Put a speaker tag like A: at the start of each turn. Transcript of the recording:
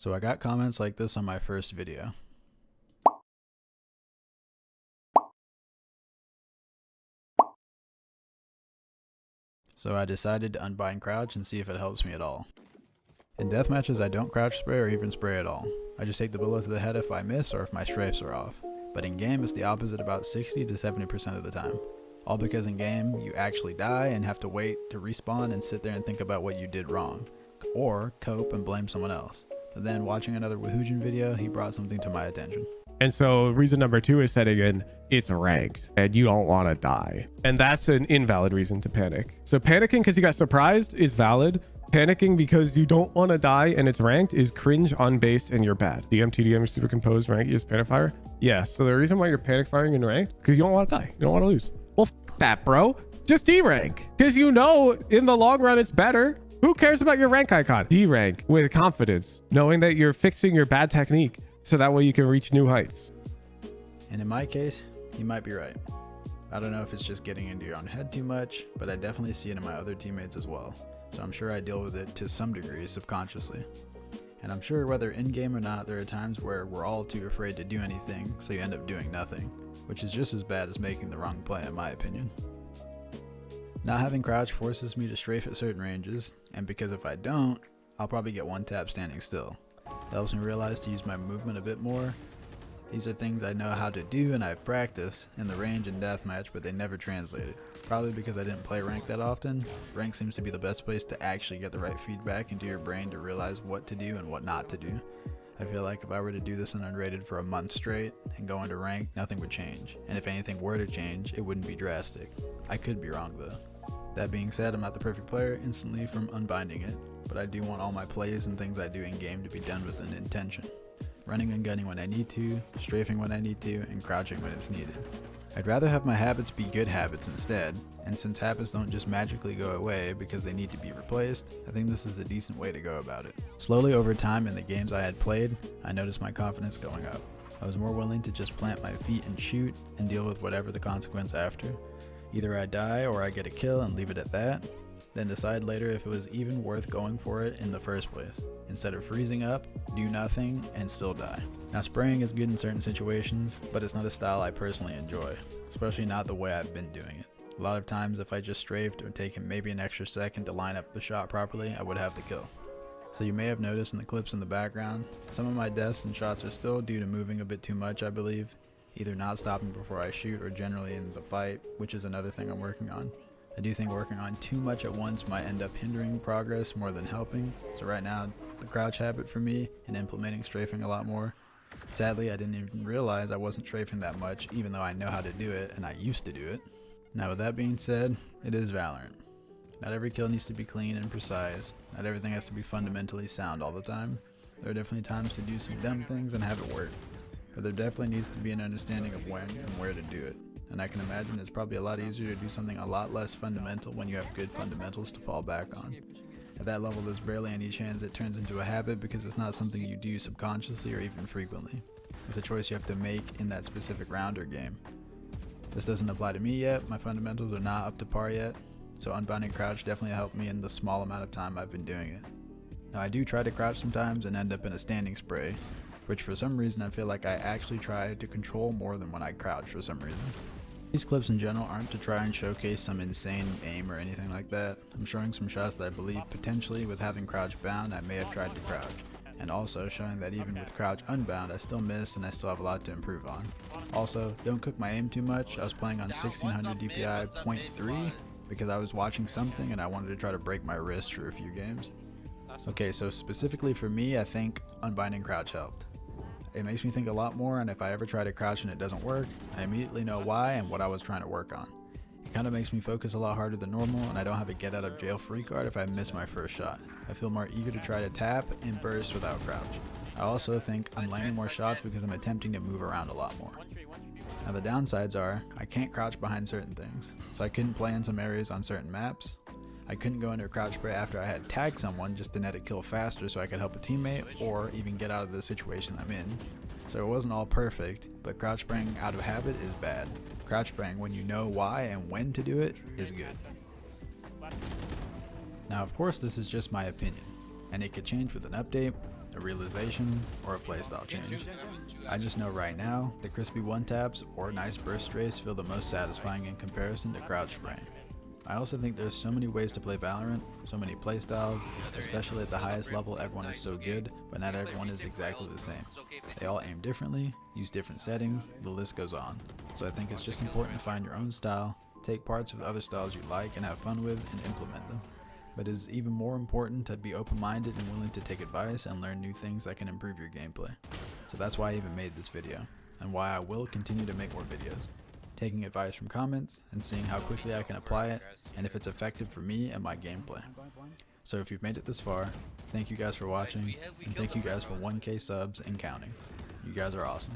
A: So I got comments like this on my first video. So I decided to unbind crouch and see if it helps me at all. In deathmatches I don't crouch spray or even spray at all. I just take the bullet to the head if I miss or if my strafes are off. But in game it's the opposite about 60 to 70% of the time. All because in game you actually die and have to wait to respawn and sit there and think about what you did wrong. Or cope and blame someone else. But then watching another Wahoojan video, he brought something to my attention.
B: And so reason number 2 is setting in it's ranked and you don't want to die. And that's an invalid reason to panic. So panicking because you got surprised is valid. Panicking because you don't want to die and it's ranked is cringe, unbased, and you're bad. DM, TDM, super composed, rank, you just panic fire. Yeah, so the reason why you're panic firing in ranked because you don't want to die. You don't want to lose. Well, f that, bro. Just D-rank. Because you know in the long run it's better. Who cares about your rank icon? D-rank with confidence, knowing that you're fixing your bad technique so that way you can reach new heights.
A: And in my case, he might be right. I don't know if it's just getting into your own head too much, but I definitely see it in my other teammates as well. So I'm sure I deal with it to some degree subconsciously. And I'm sure whether in-game or not, there are times where we're all too afraid to do anything, so you end up doing nothing, which is just as bad as making the wrong play in my opinion. Not having crouch forces me to strafe at certain ranges, and because if I don't, I'll probably get one tap standing still. It helps me realize to use my movement a bit more. These are things I know how to do and I've practiced in the range and deathmatch, but they never translated. Probably because I didn't play rank that often. Rank seems to be the best place to actually get the right feedback into your brain to realize what to do and what not to do. I feel like if I were to do this in unrated for a month straight and go into rank, nothing would change. And if anything were to change, it wouldn't be drastic. I could be wrong though. That being said, I'm not the perfect player instantly from unbinding it, but I do want all my plays and things I do in game to be done with an intention. Running and gunning when I need to, strafing when I need to, and crouching when it's needed. I'd rather have my habits be good habits instead, and since habits don't just magically go away because they need to be replaced, I think this is a decent way to go about it. Slowly over time in the games I had played, I noticed my confidence going up. I was more willing to just plant my feet and shoot and deal with whatever the consequence after. Either I die or I get a kill and leave it at that, then decide later if it was even worth going for it in the first place, instead of freezing up, do nothing, and still die. Now spraying is good in certain situations, but it's not a style I personally enjoy, especially not the way I've been doing it. A lot of times if I just strafed or taken maybe an extra second to line up the shot properly, I would have the kill. So you may have noticed in the clips in the background, some of my deaths and shots are still due to moving a bit too much, I believe. Either not stopping before I shoot or generally in the fight, which is another thing I'm working on. I do think working on too much at once might end up hindering progress more than helping. So right now, the crouch habit for me and implementing strafing a lot more. Sadly, I didn't even realize I wasn't strafing that much, even though I know how to do it and I used to do it. Now with that being said, it is Valorant. Not every kill needs to be clean and precise. Not everything has to be fundamentally sound all the time. There are definitely times to do some dumb things and have it work. But there definitely needs to be an understanding of when and where to do it. And I can imagine it's probably a lot easier to do something a lot less fundamental when you have good fundamentals to fall back on. At that level, there's barely any chance it turns into a habit because it's not something you do subconsciously or even frequently. It's a choice you have to make in that specific round or game. This doesn't apply to me yet, my fundamentals are not up to par yet, so unbinding crouch definitely helped me in the small amount of time I've been doing it. Now I do try to crouch sometimes and end up in a standing spray, which for some reason I feel like I actually try to control more than when I crouch for some reason. These clips in general aren't to try and showcase some insane aim or anything like that. I'm showing some shots that I believe potentially with having crouch bound I may have tried to crouch, and also showing that even with crouch unbound I still miss and I still have a lot to improve on. Also, don't cook my aim too much. I was playing on 1600 DPI 0.3 because I was watching something and I wanted to try to break my wrist for a few games. Okay, so specifically for me, I think unbinding crouch helped. It makes me think a lot more, and if I ever try to crouch and it doesn't work, I immediately know why and what I was trying to work on. It kind of makes me focus a lot harder than normal, and I don't have a get out of jail free card if I miss my first shot. I feel more eager to try to tap and burst without crouch. I also think I'm landing more shots because I'm attempting to move around a lot more. Now the downsides are, I can't crouch behind certain things, so I couldn't play in some areas on certain maps. I couldn't go into a crouch spray after I had tagged someone just to net a kill faster so I could help a teammate or even get out of the situation I'm in. So it wasn't all perfect, but crouch spraying out of habit is bad. Crouch spraying when you know why and when to do it is good. Now of course this is just my opinion, and it could change with an update, a realization, or a playstyle change. I just know right now, the crispy one-taps or nice burst strays feel the most satisfying in comparison to crouch spraying. I also think there's so many ways to play Valorant, so many playstyles, especially at the highest level everyone is so good, but not everyone is exactly the same. They all aim differently, use different settings, the list goes on. So I think it's just important to find your own style, take parts of other styles you like and have fun with, and implement them. But it is even more important to be open-minded and willing to take advice and learn new things that can improve your gameplay. So that's why I even made this video, and why I will continue to make more videos. Taking advice from comments and seeing how quickly I can apply it and if it's effective for me and my gameplay. So if you've made it this far, thank you guys for watching, and thank you guys for 1K subs and counting. You guys are awesome.